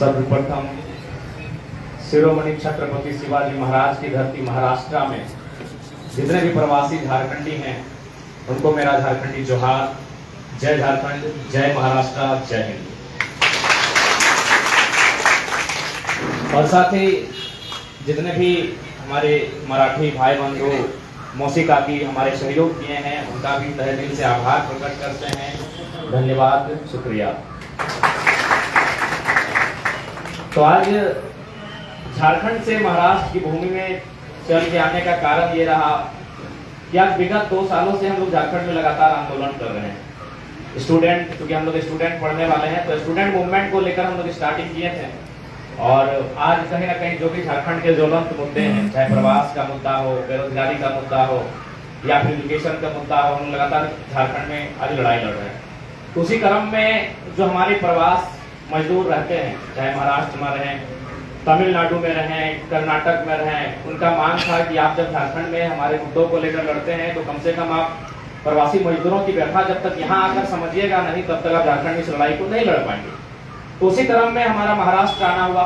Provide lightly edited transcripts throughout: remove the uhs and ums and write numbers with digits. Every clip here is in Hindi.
सर्वप्रथम शिरोमणि छत्रपति शिवाजी महाराज की धरती महाराष्ट्र में जितने भी प्रवासी झारखंडी हैं उनको मेरा झारखंडी जोहार। जय झारखंड, जय महाराष्ट्र, जय हिंद। और साथ ही जितने भी हमारे मराठी भाई बंधु मौसी काकी हमारे सहयोग किए हैं उनका भी तहे दिल से आभार प्रकट करते हैं। धन्यवाद, शुक्रिया। तो आज झारखंड से महाराष्ट्र की भूमि में चल के आने का कारण ये रहा कि आज विगत 2 सालों से हम लोग झारखंड में लगातार आंदोलन कर रहे हैं। स्टूडेंट, क्योंकि हम लोग स्टूडेंट पढ़ने वाले हैं, तो स्टूडेंट मूवमेंट को लेकर हम लोग स्टार्टिंग किए थे। और आज कहीं ना कहीं जो भी झारखंड के ज्वलंत मुद्दे हैं, चाहे प्रवास का मुद्दा हो, बेरोजगारी का मुद्दा हो या फिर एजुकेशन का मुद्दा हो, हम लगातार झारखंड में आज लड़ाई लड़ रहे हैं। तो उसी क्रम में जो हमारे प्रवास मजदूर रहते हैं, चाहे महाराष्ट्र में रहें, तमिलनाडु में रहें, कर्नाटक में रहें, उनका मांग था कि आप जब झारखंड में हमारे मुद्दों को लेकर लड़ते हैं तो कम से कम आप प्रवासी मजदूरों की व्यथा जब तक यहाँ आकर समझिएगा नहीं, तब तक आप झारखंड में इस लड़ाई को नहीं लड़ पाएंगे। तो उसी क्रम में हमारा महाराष्ट्र आना हुआ,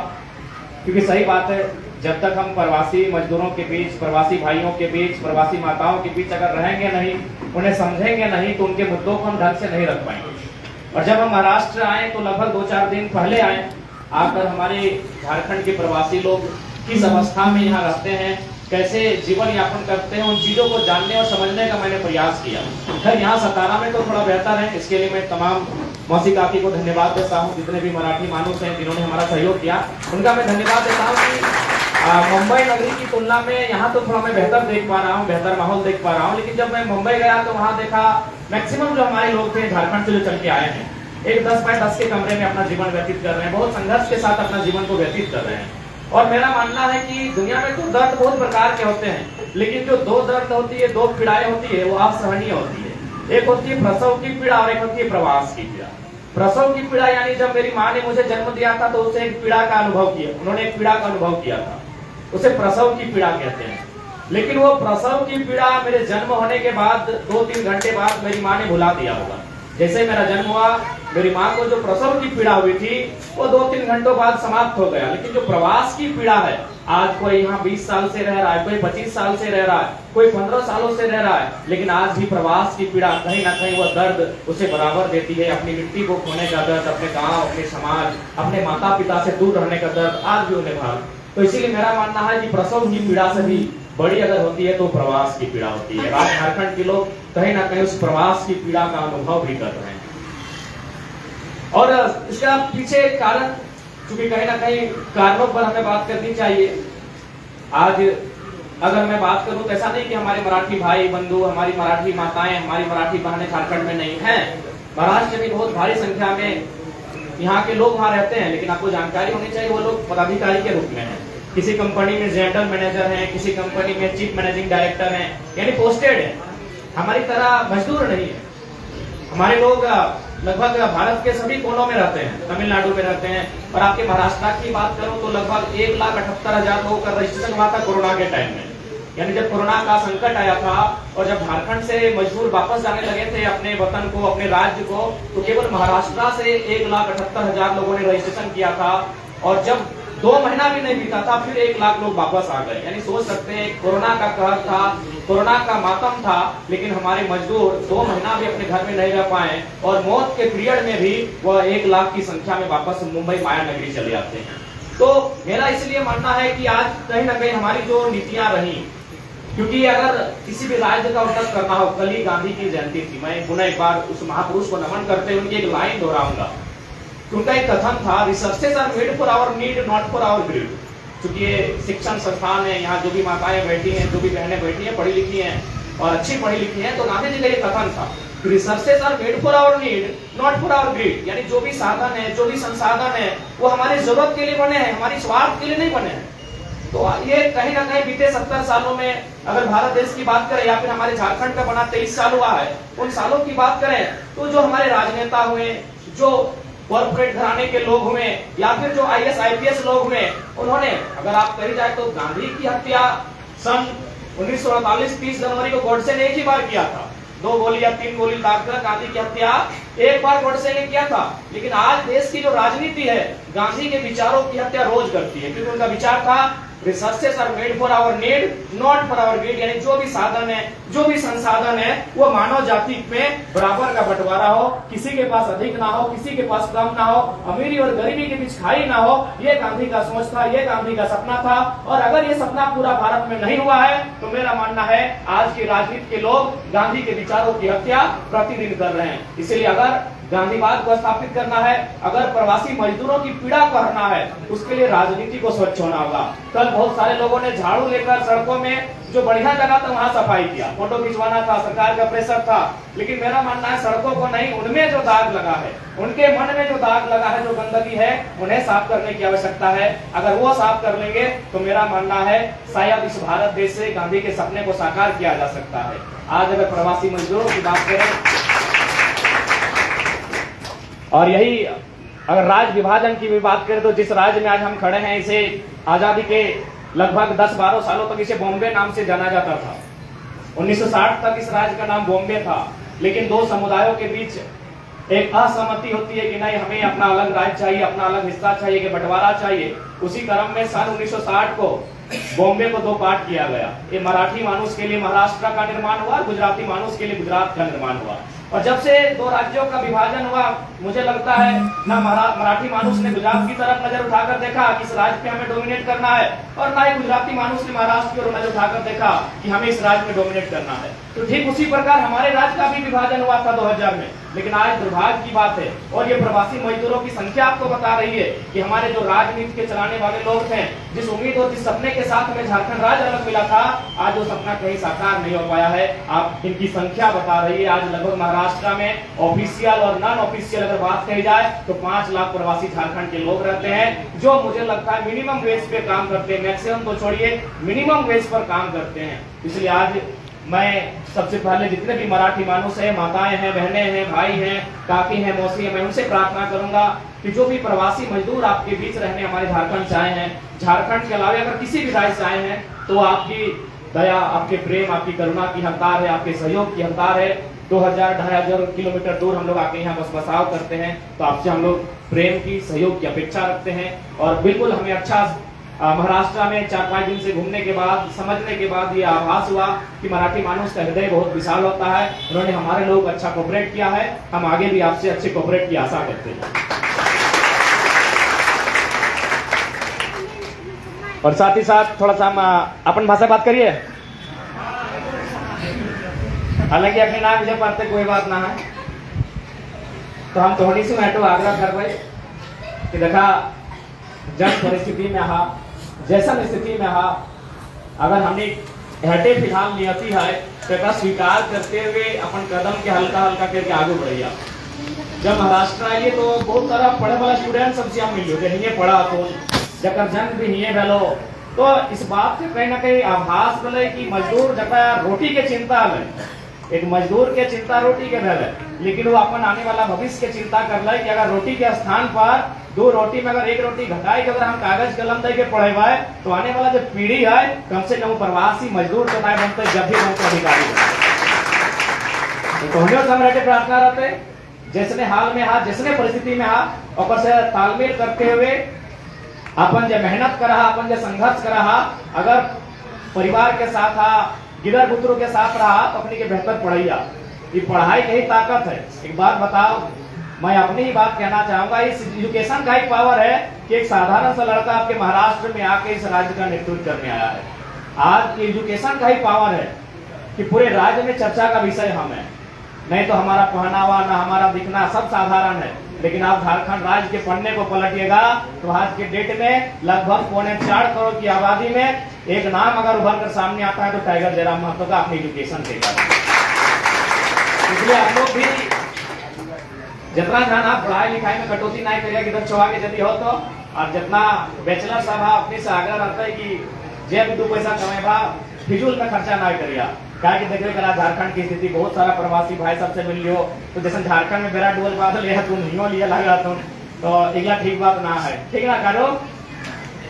क्योंकि सही बात है, जब तक हम प्रवासी मजदूरों के बीच, प्रवासी भाइयों के बीच, प्रवासी माताओं के बीच अगर रहेंगे नहीं, उन्हें समझेंगे नहीं, तो उनके मुद्दों को हम ढंग से नहीं रख पाएंगे। और जब हम महाराष्ट्र आए तो लगभग 2-4 दिन पहले आए, आकर हमारे झारखंड के प्रवासी लोग किस अवस्था में यहाँ रहते हैं, कैसे जीवन यापन करते हैं, उन चीजों को जानने और समझने का मैंने प्रयास किया। खैर यहाँ सतारा में तो थोड़ा बेहतर है, इसके लिए मैं तमाम मौसी काकी को धन्यवाद देता हूँ। जितने भी मराठी मानुस हैं जिन्होंने हमारा सहयोग किया, उनका मैं धन्यवाद देता हूँ कि मुंबई नगरी की तुलना में यहाँ तो थोड़ा मैं बेहतर देख पा रहा हूँ, बेहतर माहौल देख पा रहा हूँ। लेकिन जब मैं मुंबई गया तो वहाँ देखा मैक्सिमम जो हमारे लोग थे झारखंड से जो चल के आए हैं, एक 10 बाय 10 के कमरे में अपना जीवन व्यतीत कर रहे हैं, बहुत संघर्ष के साथ अपना जीवन को व्यतीत कर रहे हैं। और मेरा मानना है कि दुनिया में तो दर्द बहुत प्रकार के होते हैं, लेकिन जो 2 दर्द होती है, 2 पीड़ाएं होती है, वो असहनीय होती है। एक होती है प्रसव की पीड़ा और एक होती है प्रवास की पीड़ा। प्रसव की पीड़ा यानी जब मेरी माँ ने मुझे जन्म दिया था तो उसे एक पीड़ा का अनुभव किया, उन्होंने एक पीड़ा का अनुभव किया था, उसे प्रसव की पीड़ा कहते हैं। लेकिन वो प्रसव की पीड़ा मेरे जन्म होने के बाद 2-3 घंटे बाद मेरी माँ ने भुला दिया होगा। जैसे मेरा जन्म हुआ, मेरी माँ को जो प्रसव की पीड़ा हुई थी वो 2-3 घंटों बाद समाप्त हो गया। लेकिन जो प्रवास की पीड़ा है, आज कोई यहाँ 20 साल से रह रहा है, कोई 25 साल से रह रहा है, कोई 15 सालों से रह रहा है, लेकिन आज भी प्रवास की पीड़ा कहीं ना कहीं वह दर्द उसे बराबर देती है। अपनी मिट्टी को खोने का दर्द, अपने गांव, अपने समाज, अपने माता पिता से दूर रहने का दर्द आज भी उन्हें भाग। तो इसीलिए मेरा मानना है कि प्रसव की पीड़ा से भी बड़ी अगर होती है तो प्रवास की पीड़ा होती है। आज झारखंड के लोग कहीं ना कहीं उस प्रवास की पीड़ा का अनुभव भी कर रहे हैं। और इसका पीछे कारण, क्योंकि कहीं ना कहीं कारणों पर हमें बात करनी चाहिए। आज अगर मैं बात करूं तो ऐसा नहीं कि हमारे मराठी भाई बंधु, हमारी मराठी माताएं, हमारी मराठी बहनें झारखंड में नहीं हैं। महाराष्ट्र में बहुत भारी संख्या में यहाँ के लोग वहाँ रहते हैं, लेकिन आपको जानकारी होनी चाहिए वो लोग पदाधिकारी के रूप में हैं। किसी कंपनी में जनरल मैनेजर हैं, किसी कंपनी में चीफ मैनेजिंग डायरेक्टर हैं, यानी पोस्टेड है। हमारी तरह मजदूर नहीं है। हमारे लोग लगभग भारत के सभी कोनों में रहते हैं, तमिलनाडु में रहते हैं। और आपके महाराष्ट्र की बात करूं तो लगभग 1,78,000 लोगों का रजिस्ट्रेशन हुआ था कोरोना के टाइम में। यानी जब कोरोना का संकट आया था और जब झारखंड से मजदूर वापस जाने लगे थे अपने वतन को, अपने राज्य को, तो केवल महाराष्ट्र से 1,78,000 लोगों ने रजिस्ट्रेशन किया था। और जब 2 महीना भी नहीं बीता था फिर 1 लाख लोग वापस आ गए। यानी सोच सकते हैं, कोरोना का कहर था, कोरोना का मातम था, लेकिन हमारे मजदूर 2 महीना भी अपने घर में नहीं रह पाए और मौत के पीरियड में भी वह 1 लाख की संख्या में वापस मुंबई माया नगरी चले जाते हैं। तो मेरा इसलिए मानना है कि आज कहीं ना कहीं हमारी जो नीतियां रही, क्योंकि अगर किसी भी राज्य का उन्नत करना हो, कल ही गांधी की जयंती थी, मैं पुनः एक बार उस महापुरुष को नमन करते हुए उनकी एक लाइन दोहराऊंगा। उनका एक कथन था, resources are made for our need, not for our greed. क्योंकि ये शिक्षण संस्थान है, यहाँ जो भी माताएं बैठी हैं, जो भी बहनें बैठी हैं, पढ़ी लिखी हैं और अच्छी पढ़ी लिखी हैं, तो गांधी जी का ये कथन था, resources are made for our need, not for our greed. यानी जो भी साधन है, जो भी संसाधन है, वो हमारी जरूरत के लिए बने हैं, हमारी स्वार्थ के लिए नहीं बने हैं। तो ये कहीं ना कहीं बीते 70 सालों में अगर भारत देश की बात करें या फिर हमारे झारखंड का बना 23 साल हुआ है, उन सालों की बात करें तो जो हमारे राजनेता हुए, जो कॉर्पोरेट घराने के लोग हुए या फिर जो IAS IPS लोग हुए, उन्होंने, अगर आप कही जाए तो गांधी की हत्या सन 1948 30 जनवरी को गॉडसे ने एक ही बार किया था। 2 गोली या 3 गोली दागकर गांधी की हत्या एक बार गोडसे ने किया था, लेकिन आज देश की जो राजनीति है गांधी के विचारों की हत्या रोज करती है, क्योंकि उनका विचार था resources are made for our need not for our greed, यानी जो भी साधन है, जो भी संसाधन है, वो मानव जाति में बराबर का बंटवारा हो, किसी के पास अधिक ना हो, किसी के पास कम ना हो, अमीरी और गरीबी के बीच खाई ना हो। ये गांधी का सोच था, ये गांधी का सपना था। और अगर ये सपना पूरा भारत में नहीं हुआ है तो मेरा मानना है आज की राजनीति के लोग गांधी के विचारों की हत्या प्रतिदिन कर रहे हैं। इसलिए अगर गांधीवाद को स्थापित करना है, अगर प्रवासी मजदूरों की पीड़ा को हरना है, उसके लिए राजनीति को स्वच्छ होना होगा। कल बहुत सारे लोगों ने झाड़ू लेकर सड़कों में जो बढ़िया जगह था वहां सफाई किया, फोटो खिंचवाना था, सरकार का प्रेशर था, लेकिन मेरा मानना है सड़कों को नहीं, उनमें जो दाग लगा है, उनके मन में जो दाग लगा है, जो गंदगी है, उन्हें साफ करने की आवश्यकता है। अगर वो साफ कर लेंगे तो मेरा मानना है शायद इस भारत देश से गांधी के सपने को साकार किया जा सकता है। आज अगर प्रवासी मजदूरों की बात करें और यही अगर राज्य विभाजन की भी बात करें तो जिस राज्य में आज हम खड़े हैं, इसे आजादी के लगभग 10-12 सालों तक इसे बॉम्बे नाम से जाना जाता था। 1960 तक इस राज्य का नाम बॉम्बे था, लेकिन दो समुदायों के बीच एक असहमति होती है कि नहीं, हमें अपना अलग राज्य चाहिए, अपना अलग हिस्सा चाहिए, कि बंटवारा चाहिए। उसी क्रम में सन 1960 को बॉम्बे को दो पार्ट किया गया। ये मराठी मानुष के लिए महाराष्ट्र का निर्माण हुआ, गुजराती मानुष के लिए गुजरात का निर्माण हुआ। और जब से दो राज्यों का विभाजन हुआ, मुझे लगता है ना मराठी मानुष ने गुजरात की तरफ नजर उठाकर देखा कि इस राज्य पे हमें डोमिनेट करना है, और ना ही गुजराती मानुष ने महाराष्ट्र की ओर नजर उठाकर देखा कि हमें इस राज्य में डोमिनेट करना है। तो ठीक उसी प्रकार हमारे राज्य का भी विभाजन हुआ था 2000 में, लेकिन आज दुर्भाग्य की बात है, और ये प्रवासी मजदूरों की संख्या आपको बता रही है कि हमारे जो राजनीति के चलाने वाले लोग थे, जिस उम्मीद और जिस सपने के साथ हमें झारखंड राज्य अलग मिला था, आज वो सपना कहीं साकार नहीं हो पाया है। आप इनकी संख्या बता रही है। आज लगभग महाराष्ट्र में ऑफिशियल और नॉन ऑफिशियल अगर बात कही जाए तो 5 लाख प्रवासी झारखंड के लोग रहते हैं, जो मुझे लगता है मिनिमम वेज पे काम करते हैं, मैक्सिमम तो छोड़िए, मिनिमम वेज पर काम करते हैं। इसलिए आज मैं सबसे पहले जितने भी मराठी मानुष हैं, माताएं हैं, बहनें हैं, भाई हैं, काकी हैं, मौसी हैं, मैं उनसे प्रार्थना करूंगा कि जो भी प्रवासी मजदूर आपके बीच रहने हमारे झारखंड से आए हैं, झारखंड के अलावा अगर किसी भी राज्य से आए हैं, तो आपकी दया, आपके प्रेम, आपकी करुणा की हकदार है, आपके सहयोग की हकदार है। 2000-2500 किलोमीटर दूर हम लोग आके यहाँ बसाव करते हैं, तो आपसे हम लोग प्रेम की, सहयोग की अपेक्षा रखते हैं। और बिल्कुल हमें अच्छा महाराष्ट्र में 4-5 दिन से घूमने के बाद, समझने के बाद ये आभास हुआ कि मराठी मानुष का हृदय बहुत विशाल होता है। उन्होंने हमारे लोग अच्छा कोऑपरेट किया है, हम आगे भी आपसे अच्छे कोऑपरेट की आशा करते हैं। और साथ ही साथ थोड़ा सा हम अपन भाषा बात करिए, हालांकि अपने नाम मुझे पढ़ते कोई बात ना है, तो हम थोड़ी सी मैं तो आग्रह कर रहे कि देखा जन परिस्थिति में हा, जैसा स्थिति में हा, अगर हमने हटे फिलहाल नियति है तो स्वीकार करते हुए अपन कदम के हल्का हल्का करके आगे बढ़िया। जब महाराष्ट्र आइए तो बहुत सारा पढ़े वाला स्टूडेंट सबसे हम मिलो हिये पढ़ा तो जब जन्म भी हिये भेलो, तो इस बात से कहीं ना कहीं आभास मिले कि मजदूर जब रोटी के चिंता है, एक मजदूर के चिंता रोटी के भेल, लेकिन वो अपन आने वाला भविष्य के चिंता कर ले कि अगर रोटी के स्थान पर 2 रोटी में अगर 1 रोटी घटाई के अगर हम कागज कलम दे के पढ़ेवाए तो आने वाला जो पीढ़ी है कम से कम प्रवासी मजदूर तो नहीं बनते, जब भी बनते अधिकारी तो हमने प्रार्थना रहते जिसने हाल में हा, जिसने परिस्थिति में हा, और से तालमेल करते हुए अपन जो मेहनत करा, अपन जो संघर्ष करा, अगर परिवार के साथ हा, गिदर पुत्रों के साथ रहा तो अपनी के बेहतर पढ़ाइया। ये पढ़ाई की ही ताकत है। एक बात बताओ, मैं अपनी ही बात कहना चाहूंगा, इस एजुकेशन का ही पावर है कि एक साधारण सा लड़का आपके महाराष्ट्र में आके इस राज्य का नेतृत्व करने आया है। आज एजुकेशन का ही पावर है कि पूरे राज्य में चर्चा का विषय हम है। नहीं तो हमारा पहनावा, ना हमारा दिखना, सब साधारण है, लेकिन आप झारखंड राज्य के पढ़ने को पलटिएगा तो आज के डेट में लगभग 4.25 करोड़ की आबादी में एक नाम अगर उभर कर सामने आता है तो टाइगर जयराम महतो का अपनी एजुकेशन देगा। इसलिए आप लोग भी जितना ध्यान आप पढ़ाई लिखाई में कटौती नहीं करिए किधर छुआ के यदि हो तो, और जितना बैचलर साहब अपने से आग्रह रहता है कि जब 2 पैसा कमेबा फिजूल में खर्चा ना करिए। क्या कि देखे करा झारखंड की स्थिति, बहुत सारा प्रवासी भाई सबसे मिल लियो तो जैसे झारखंड में बेरा डोल बादल यह तुम हियो लिया लगा तुम तो इगला ठीक बात ना है, ठीक ना करो।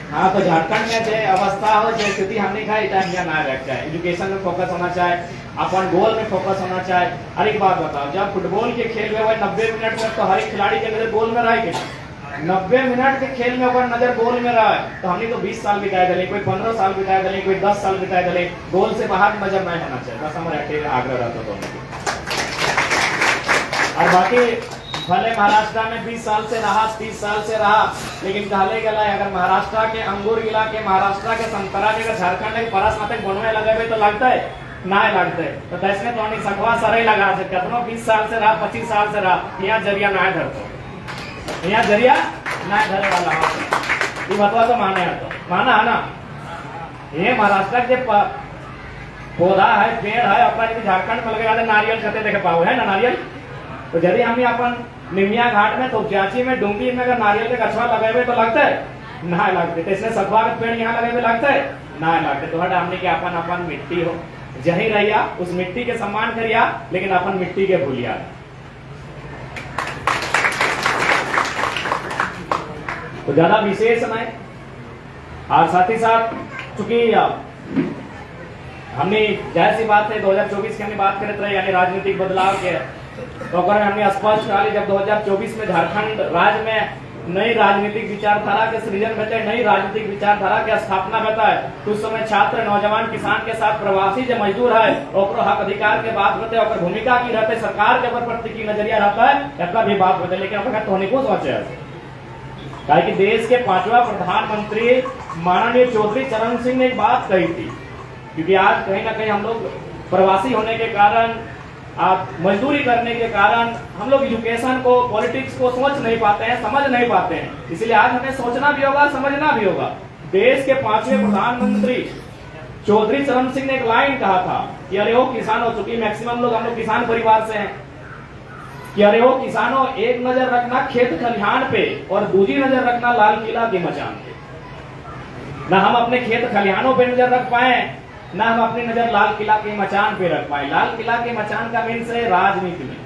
हाँ, तो झारखंड में जो अवस्था हो, जो स्थिति हमने कहा इतना ना रख जाए, एजुकेशन में फोकस होना चाहिए, अपन गोल में फोकस होना चाहिए। हर एक बात बताओ, जब फुटबॉल के खेल में 90 मिनट में, तो हर एक खिलाड़ी के नजर गोल में रहा है। 90 मिनट के खेल में अगर नजर गोल में रहा है, तो हमने तो 20 साल बिताए दले, कोई 15 साल बिताए दले, कोई 10 साल बिताए दले, गोल से बाहर नजर नहीं होना चाहिए। बस हमारे आग्रह रहता दोनों। और बाकी भले महाराष्ट्र में 20 साल से रहा, 30 साल से रहा, लेकिन कहले गला अगर महाराष्ट्र के अंगूर गिला के, महाराष्ट्र के संतरा के अगर झारखंड के परस माते बनवे लगे तो लगता है ना लगता है। तो तैसने तो नहीं सकवा सरे लगा से कतनो 20 साल से रहा, 25 साल से रहा, यहाँ जरिया ना धरतो, यहाँ जरिया ना धरे वाला ये बतवा तो माने तो माना है ना। ये महाराष्ट्र के पौधा है, पेड़ है, अपना झारखंड में लगेगा नारियल खाते देखे पाओ है ना नारियल। तो यदि हम अपन निमिया घाट में, तो चाची में, डूंगी में अगर नारियल के गछवा लगे तो लगता है ना लगते। तो इसलिए सखवा के पेड़ यहाँ लगे लगता है ना लगते। तो हट हमने के अपन अपन मिट्टी हो जही रहिया, उस मिट्टी के सम्मान करिया, लेकिन अपन मिट्टी के भूलिया। तो ज्यादा विशेष नहीं। और साथ ही साथ चूंकि हमने जाहिर सी बात है 2024 की हमने बात करते रहे, यानी राजनीतिक बदलाव के, तो अगर हमने स्पष्ट कहा जब 2024 में झारखंड राज्य में नई राजनीतिक विचारधारा के सृजन बचे, नई राजनीतिक विचारधारा के स्थापना बता है, तो उस समय छात्र, नौजवान, किसान के साथ प्रवासी जो मजदूर है, और हक अधिकार के बात होते, और भूमिका की रहते, सरकार के प्रति की नजरिया रहता है, इसका भी बात होते। लेकिन अब होने को सोचे कि देश के 5वां प्रधानमंत्री माननीय चौधरी चरण सिंह ने एक बात कही थी, क्योंकि आज कहीं ना कहीं हम लोग प्रवासी होने के कारण, आप मजदूरी करने के कारण, हम लोग एजुकेशन को, पॉलिटिक्स को समझ नहीं पाते हैं, समझ नहीं पाते हैं। इसलिए आज हमें सोचना भी होगा, समझना भी होगा। देश के 5वें प्रधानमंत्री चौधरी चरण सिंह ने एक लाइन कहा था कि अरे हो किसानों, चूंकि मैक्सिमम लोग हम लोग किसान परिवार से हैं, कि अरे हो किसानों, एक नजर रखना खेत खलिहान पे और दूसरी नजर रखना लाल किला के मचान पे। ना हम अपने खेत खलिहानों पे नजर रख पाए, ना हम अपनी नजर लाल किला के मचान पे रख पाए। लाल किला के मचान का मीन्स है राजनीति में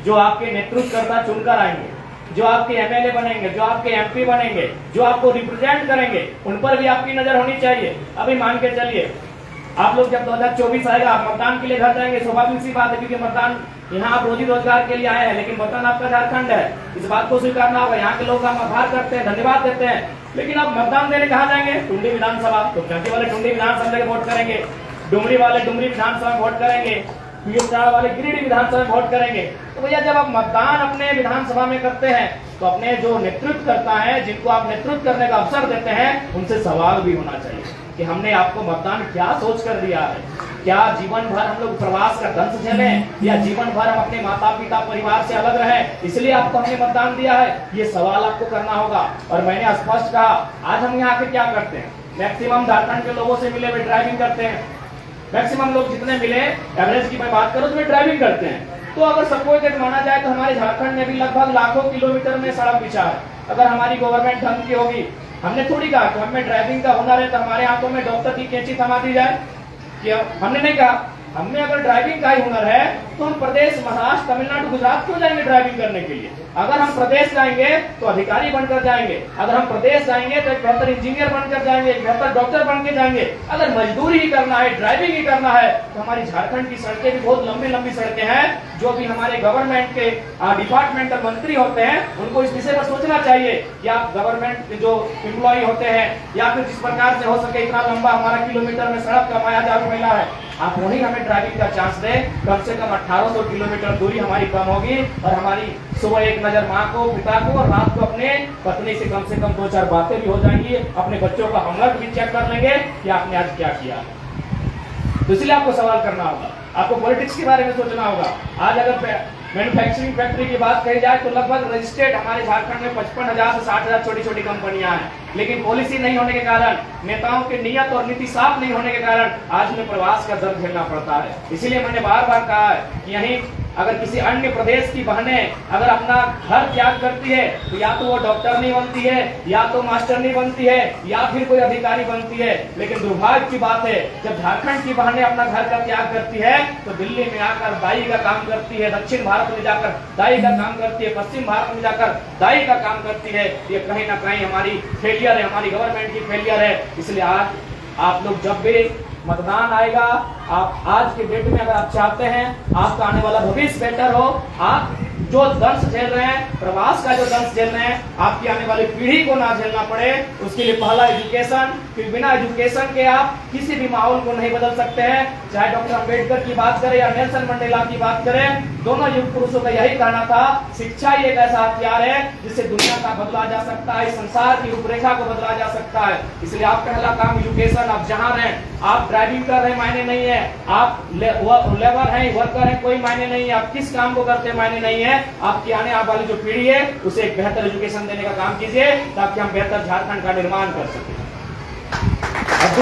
जो आपके नेतृत्वकर्ता चुनकर आएंगे, जो आपके एमएलए बनेंगे, जो आपके एमपी बनेंगे, जो आपको रिप्रेजेंट करेंगे, उन पर भी आपकी नजर होनी चाहिए। अभी मान के चलिए आप लोग जब 2024 आएगा, आप मतदान के लिए घर जाएंगे, स्वाभाविक सी बात है, क्योंकि मतदान यहाँ आप रोजी रोजगार के लिए आए हैं, लेकिन वतन आपका झारखंड है, इस बात को स्वीकारना होगा। यहाँ के लोग हम आभार करते हैं, धन्यवाद देते हैं, लेकिन आप मतदान देने कहाँ जाएंगे? टुंडी विधानसभा। तो झांसी वाले टुंडी विधानसभा में वोट करेंगे, डुमरी वाले डुमरी विधानसभा में वोट करेंगे, पीएमचार वाले गिरिडीह विधानसभा में वोट करेंगे। तो भैया जब आप मतदान अपने विधानसभा में करते हैं, तो अपने जो नेतृत्व करता है, जिनको आप नेतृत्व करने का अवसर देते हैं, उनसे सवाल भी होना चाहिए कि हमने आपको मतदान क्या सोच कर दिया है। क्या जीवन भर हम लोग प्रवास का दंश झेले, या जीवन भर हम अपने माता पिता परिवार से अलग रहे, इसलिए आपको हमने मतदान दिया है? ये सवाल आपको करना होगा। और मैंने स्पष्ट कहा, आज हम यहाँ आके क्या करते हैं? मैक्सिमम झारखंड के लोगों से मिले हुए ड्राइविंग करते हैं। मैक्सिमम लोग जितने मिले, एवरेज की मैं बात करूं तो वे ड्राइविंग करते हैं। तो अगर सपोज दैट माना जाए तो हमारे झारखंड में भी लगभग लाखों किलोमीटर में सड़क बिछा है। अगर हमारी गवर्नमेंट ढंग की होगी, हमने थोड़ी कहा कि हमें ड्राइविंग का हुनर है तो हमारे हाथों में डॉक्टर की कैंची थमा दी जाए, कि हमने नहीं कहा। हमें अगर ड्राइविंग का ही हुनर है तो हम प्रदेश, महाराष्ट्र, तमिलनाडु, गुजरात क्यों जाएंगे ड्राइविंग करने के लिए? अगर हम प्रदेश जाएंगे तो अधिकारी बनकर जाएंगे, अगर हम प्रदेश जाएंगे तो एक बेहतर इंजीनियर बनकर जाएंगे, एक बेहतर डॉक्टर बन के जाएंगे। अगर मजदूरी ही करना है, ड्राइविंग ही करना है, तो हमारी झारखंड की सड़कें भी बहुत लंबी लंबी सड़कें हैं। जो भी हमारे गवर्नमेंट के डिपार्टमेंटल मंत्री होते हैं, उनको इस विषय पर सोचना चाहिए कि आप गवर्नमेंट के जो एम्प्लॉय होते हैं, या फिर जिस प्रकार से हो सके इतना लंबा हमारा किलोमीटर में सड़क का माया जाल फैला है, आप वही हमें ड्राइविंग का चांस दें। कम से कम 1800 किलोमीटर दूरी हमारी कम होगी, और हमारी सुबह एक नजर माँ को, पिता को, और रात को अपने पत्नी से कम 2-4 बातें भी हो जाएंगी। अपने बच्चों का होमवर्क भी चेक कर लेंगे कि आपने आज क्या किया। तो इसलिए आपको सवाल करना होगा, आपको पॉलिटिक्स के बारे में सोचना होगा। आज अगर मैन्युफैक्चरिंग फैक्ट्री की बात कही जाए तो लगभग रजिस्टर्ड हमारे झारखंड में 55,000 से 60,000 छोटी छोटी कंपनियां हैं, लेकिन पॉलिसी नहीं होने के कारण, नेताओं की नियत और नीति साफ नहीं होने के कारण आज हमें प्रवास का दर्द झेलना पड़ता है। इसीलिए मैंने बार बार कहा है कि यही अगर किसी अन्य प्रदेश की बहनें अगर अपना घर त्याग करती है तो या तो वो डॉक्टर नहीं बनती है, या तो मास्टर नहीं बनती है, या फिर कोई अधिकारी बनती है। लेकिन दुर्भाग्य की बात है, जब झारखंड की बहनें अपना घर का त्याग करती है तो दिल्ली में आकर दाई का काम करती है, दक्षिण भारत में जाकर दाई का काम करती है, पश्चिम भारत में जाकर दाई का काम करती है। ये कहीं ना कहीं हमारी फेलियर है, हमारी गवर्नमेंट की फेलियर है। इसलिए आज आप लोग जब भी मतदान आएगा, आप आज के डेट में अगर आप चाहते हैं आपका आने वाला भविष्य बेटर हो, आप जो दंश झेल रहे हैं, प्रवास का जो दंश झेल रहे हैं, आपकी आने वाली पीढ़ी को ना झेलना पड़े, उसके लिए पहला एजुकेशन। फिर बिना एजुकेशन के आप किसी भी माहौल को नहीं बदल सकते हैं। चाहे डॉक्टर अंबेडकर की बात करें या नेल्सन मंडेला की बात करें, दोनों युग पुरुषों का यही कहना था, शिक्षा ही एक ऐसा हथियार है जिससे दुनिया का बदला जा सकता है, संसार की रूपरेखा को बदला जा सकता है। इसलिए आप पहला काम एजुकेशन। आप जहां रहें, आप ड्राइविंग कर रहे मायने नहीं है, आप लेबर हैं, वर्कर हैं, कोई मायने नहीं है, आप किस काम को करते हैं मायने नहीं है। आपकी आने वाली जो पीढ़ी है उसे एक बेहतर एजुकेशन देने का काम कीजिए ताकि हम बेहतर झारखंड का निर्माण कर सकें। और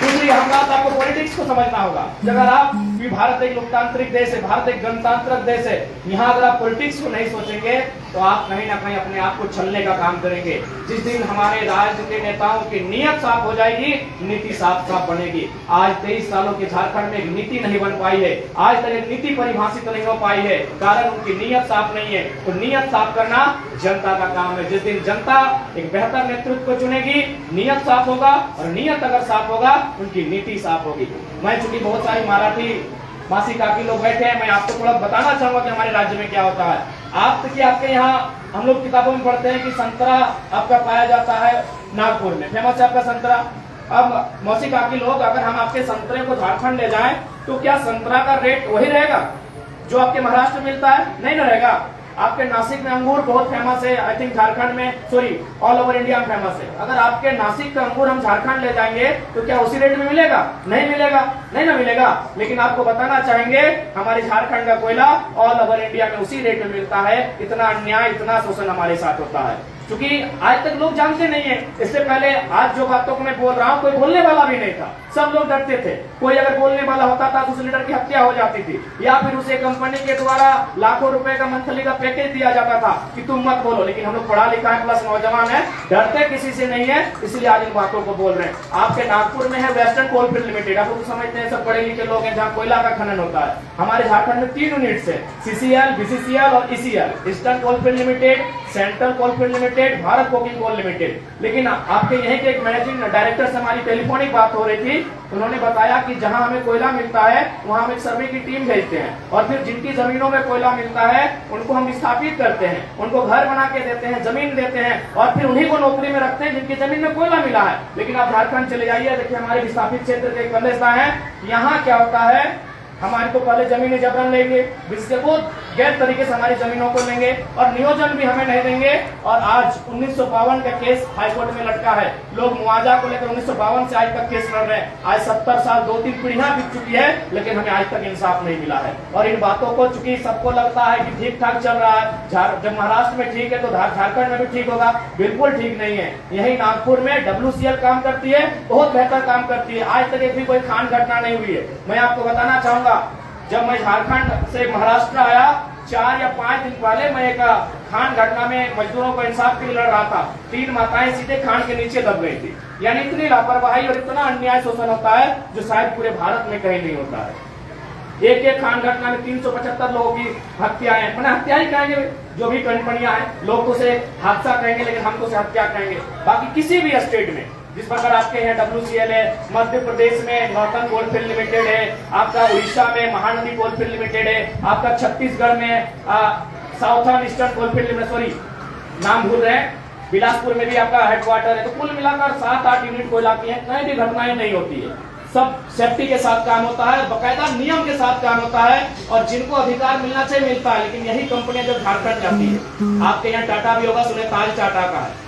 दूसरी हम बात, आपको पॉलिटिक्स को समझना होगा। अगर आप भी, भारत एक लोकतांत्रिक देश है, भारत एक गणतांत्रिक देश है, यहाँ अगर आप पॉलिटिक्स को नहीं सोचेंगे तो आप कहीं ना कहीं अपने आप को छलने का काम करेंगे। जिस दिन हमारे राज्य के नेताओं की नीयत साफ हो जाएगी, नीति साफ बनेगी। आज 23 सालों के झारखंड में एक नीति नहीं बन पाई है, आज तक एक नीति परिभाषित नहीं हो पाई है, कारण उनकी नीयत साफ नहीं है। तो नीयत साफ करना जनता का काम है। जिस दिन जनता एक बेहतर नेतृत्व को चुनेगी, नीयत साफ होगा, और नीयत अगर साफ होगा उनकी नीति साफ होगी। मैं चूंकि बहुत सारी मराठी मासी काकी लोग बैठे हैं, मैं आपको थोड़ा बताना चाहूंगा कि हमारे राज्य में क्या होता है। आपके यहाँ हम लोग किताबों में पढ़ते हैं कि संतरा आपका पाया जाता है नागपुर में, फेमस है आपका संतरा। अब मौसी काकी लोग, अगर हम आपके संतरे को झारखंड ले जाएं तो क्या संतरा का रेट वही रहेगा जो आपके महाराष्ट्र में मिलता है? नहीं रहेगा। आपके नासिक में अंगूर बहुत फेमस है, आई थिंक झारखंड में, सॉरी ऑल ओवर इंडिया में फेमस है। अगर आपके नासिक का अंगूर हम झारखंड ले जाएंगे तो क्या उसी रेट में मिलेगा? नहीं मिलेगा, नहीं ना मिलेगा। लेकिन आपको बताना चाहेंगे, हमारे झारखंड का कोयला ऑल ओवर इंडिया में उसी रेट में मिलता है। इतना अन्याय, इतना शोषण हमारे साथ होता है, क्योंकि आज तक लोग जानते नहीं है। इससे पहले आज जो बातों को मैं बोल रहा हूँ, कोई बोलने वाला भी नहीं था, सब लोग डरते थे। कोई अगर बोलने वाला होता था तो उस लीडर की हत्या हो जाती थी, या फिर उसे कंपनी के द्वारा लाखों रुपए का मंथली का पैकेज दिया जाता था कि तुम मत बोलो। लेकिन हम लोग पढ़ा लिखा है, प्लस नौजवान है, डरते किसी से नहीं है, इसलिए आज इन बातों को बोल रहे हैं। आपके नागपुर में है वेस्टर्न कोलफील्ड लिमिटेड, आप लोग समझते हैं, सब पढ़े लिखे लोग हैं, जहाँ कोयला का खनन होता है। हमारे झारखंड में 3 यूनिट्स है, CCL, BCCL और ECL, eastern coalfield limited, central coalfield limited, Bharat coking coal limited. लेकिन आपके यहीं के एक मैनेजिंग डायरेक्टर से हमारी टेलीफोनिक बात हो रही थी, उन्होंने बताया कि जहां हमें कोयला मिलता है वहां हम एक सर्वे की टीम भेजते हैं, और फिर जिनकी जमीनों में कोयला मिलता है उनको हम विस्थापित करते हैं, उनको घर बना के देते हैं, जमीन देते हैं, और फिर उन्हीं को नौकरी में रखते हैं जिनकी जमीन में कोयला मिला है। लेकिन आप झारखंड चले जाइए, देखिए हमारे विस्थापित क्षेत्र के कलेसा है, यहाँ क्या होता है, हमारे को पहले जमीनें जबरन लेंगे, जिससे वो गैर तरीके से हमारी जमीनों को लेंगे, और नियोजन भी हमें नहीं देंगे। और आज 1952 का केस हाईकोर्ट में लटका है, लोग मुआवजा को लेकर 1952 से आज तक केस लड़ रहे हैं। आज 70 साल 2-3 पीढ़ियां बीत चुकी है, लेकिन हमें आज तक इंसाफ नहीं मिला है। और इन बातों को चूंकि सबको लगता है कि ठीक ठाक चल रहा है, जब महाराष्ट्र में ठीक है तो झारखंड में भी ठीक होगा, बिल्कुल ठीक नहीं है। यही नागपुर में WCL काम करती है, बहुत बेहतर काम करती है, आज तक एक भी कोई खान घटना नहीं हुई है। मैं आपको बताना चाहूंगा, जब मैं झारखंड से महाराष्ट्र आया, 4 या 5 दिन पहले मैं एक खान घटना में मजदूरों को इंसाफ के लिए लड़ रहा था। 3 माताएं सीधे खान के नीचे दब गई थी। यानी इतनी लापरवाही और इतना अन्याय शोषण होता है जो शायद पूरे भारत में कहीं नहीं होता है। एक खान घटना में 375 लोगों की हत्याएं, मैंने हत्या ही कहेंगे, जो भी कंपनियां हैं लोग उसे हादसा कहेंगे, लेकिन हम तो उसे हत्या कहेंगे। बाकी किसी भी स्टेट में जिस प्रकार आपके यहाँ WCL है, मध्य प्रदेश में नॉर्थन कोलफील्ड लिमिटेड है, आपका उड़ीसा में महानदी कोलफील्ड लिमिटेड है, आपका छत्तीसगढ़ में southern eastern coalfield limited, sorry नाम भूल रहे हैं, बिलासपुर में भी आपका हेडक्वार्टर है। तो कुल मिलाकर 7-8 यूनिट कोयला की है, कहीं भी घटनाएं नहीं होती है, सब सेफ्टी के साथ काम होता है, बकायदा नियम के साथ काम होता है, और जिनको अधिकार मिलना चाहिए मिलता है। लेकिन यही कंपनियां जब झारखंड जाती है, आपके यहाँ टाटा भी होगा, सुने ताज टाटा का है,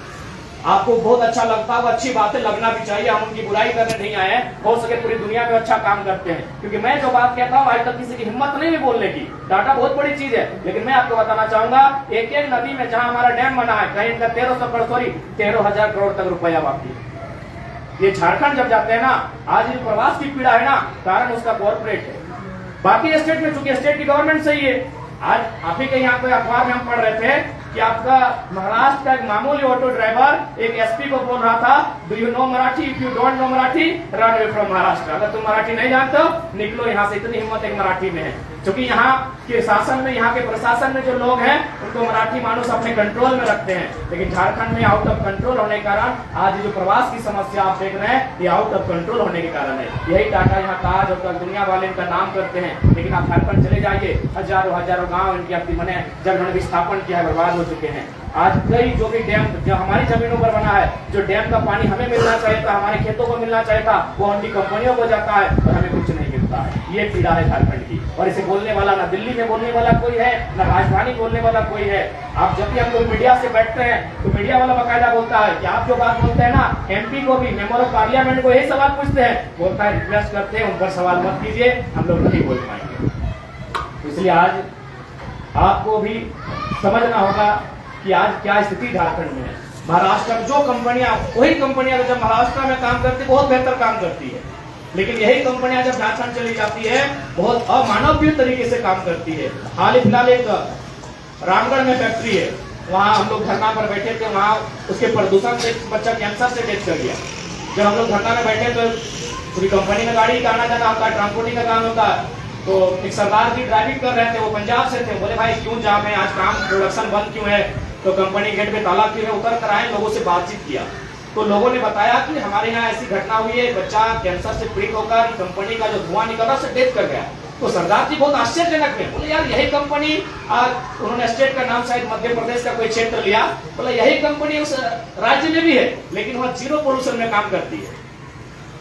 आपको बहुत अच्छा लगता है, वो अच्छी बातें लगना भी चाहिए, हम उनकी बुराई करने नहीं आए हैं, हो सके पूरी दुनिया में अच्छा काम करते हैं। क्योंकि मैं जो बात कहता हूँ आज तक किसी की हिम्मत नहीं है बोलने की, डाटा बहुत बड़ी चीज है। लेकिन मैं आपको बताना चाहूंगा, एक नदी में जहां हमारा डैम बना है, कहीं इनका 13,000 करोड़ तक रुपया बाकी है। ये झारखंड जब जाते हैं ना, आज जो प्रवास की पीड़ा है ना, कारण उसका कॉर्पोरेट है, बाकी स्टेट में चूंकि स्टेट की गवर्नमेंट सही है। आज आप ही के यहाँ पे अखबार में हम पढ़ रहे थे कि आपका महाराष्ट्र का एक मामूली ऑटो ड्राइवर एक एसपी को बोल रहा था, do you know Marathi, if you don't know Marathi run away from Maharashtra. अगर तुम मराठी नहीं जानते हो निकलो यहाँ से, इतनी हिम्मत एक मराठी में है। क्योंकि यहाँ के शासन में, यहाँ के प्रशासन में जो लोग हैं उनको मराठी मानुस अपने कंट्रोल में रखते हैं, लेकिन झारखंड में आउट ऑफ कंट्रोल होने के कारण आज जो प्रवास की समस्या आप देख रहे हैं ये आउट ऑफ कंट्रोल होने के कारण है। यही टाटा यहाँ ताज होटल दुनिया वाले इनका नाम करते हैं, लेकिन आप झारखंड चले जाइए, हजारों गाँव इनकी अपनी मैंने जब उन्होंने विस्थापन किया है बर्बाद हो चुके हैं। आज कई जो भी डैम जो हमारी जमीनों पर बना है, जो डैम का पानी हमें मिलना चाहिए था, हमारे खेतों को मिलना चाहिए था, वो उनकी कंपनियों को जाता है और हमें कुछ नहीं मिलता है। ये पीड़ा है झारखंड की, और इसे बोलने वाला ना दिल्ली में बोलने वाला कोई है, ना राजधानी बोलने वाला कोई है। आप जब भी हम लोग मीडिया से बैठते हैं तो मीडिया वाला बाकायदा बोलता है कि आप जो बात बोलते हैं ना, एमपी को भी, मेंबर ऑफ पार्लियामेंट को यही सवाल पूछते हैं, बोलता है रिक्वेस्ट करते हैं उन पर सवाल मत कीजिए, हम लोग नहीं बोल पाएंगे। इसलिए आज आपको भी समझना होगा कि आज क्या स्थिति झारखंड में है। महाराष्ट्र में जो कंपनियां, वही कंपनियां जब महाराष्ट्र में काम करती है बहुत बेहतर काम करती है, लेकिन यही कंपनियां जब झारखंड चली जाती है बहुत अमानवीय तरीके से काम करती है। हाल ही फिलहाल एक रामगढ़ में फैक्ट्री है, वहाँ हम लोग धरना पर बैठे थे, वहाँ उसके प्रदूषण से बच्चा कैंसर से डेथ कर गया। जब हम लोग धरना में बैठे तो पूरी कंपनी में गाड़ी का आना जाना होता है, ट्रांसपोर्टिंग का काम होता है, तो एक सरदार जी ड्राइविंग कर रहे थे, वो पंजाब से थे, बोले भाई क्यों जाम है, आज काम प्रोडक्शन बंद क्यों है, तो कंपनी गेट पे ताला क्यों है, उतर कर आए, लोगों से बातचीत किया तो लोगों ने बताया कि हमारे यहाँ ऐसी घटना हुई है, बच्चा कैंसर से पीड़ित होकर कंपनी का जो धुआं निकल रहा उससे डेथ कर गया। तो सरदार जी बहुत आश्चर्यजनक है, बोले यार यही कंपनी, उन्होंने स्टेट का नाम शायद मध्य प्रदेश का कोई क्षेत्र लिया, बोले यही कंपनी उस राज्य में भी है लेकिन वहाँ जीरो पोल्यूशन में काम करती है।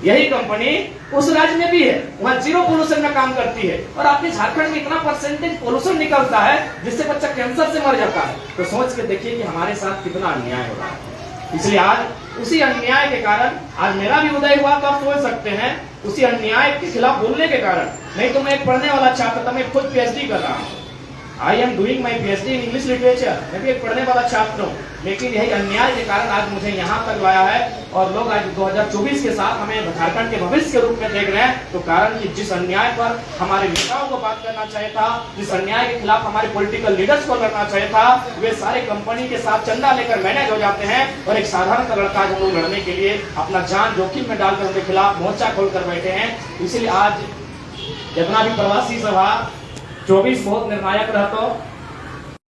यही कंपनी उस राज्य में भी है, वहाँ जीरो पोल्यूशन में काम करती है, और आपके झारखंड में इतना परसेंटेज पोल्यूशन निकलता है जिससे बच्चा कैंसर से मर जाता है। तो सोच के देखिए कि हमारे साथ कितना अन्याय हो रहा है। इसलिए आज उसी अन्याय के कारण आज मेरा भी उदय हुआ, तो आप सोच सकते हैं उसी अन्याय के खिलाफ बोलने के कारण। नहीं तो मैं एक पढ़ने वाला छात्र था, मैं खुद पीएचडी कर रहा हूँ, I am doing my PhD in English literature, मैं भी एक पढ़ने वाला छात्र हूँ, लेकिन यही अन्याय के कारण आज मुझे यहाँ तक लाया है। और लोग आज 2024 के साथ हमें झारखंड के भविष्य के रूप में देख रहे हैं, तो कारण कि जिस अन्याय पर हमारे नेताओं को बात करना चाहिए था, जिस अन्याय के खिलाफ हमारे पॉलिटिकल लीडर्स को लड़ना चाहिए था, वे सारे कंपनी के साथ चंदा लेकर मैनेज हो जाते हैं, और एक साधारण सा लड़का जो लोग लड़ने के लिए अपना जान जोखिम में डालकर उनके खिलाफ मोर्चा खोलकर बैठे हैं। इसलिए आज जितना भी प्रवासी सभा 24 बहुत निर्णायक रहता,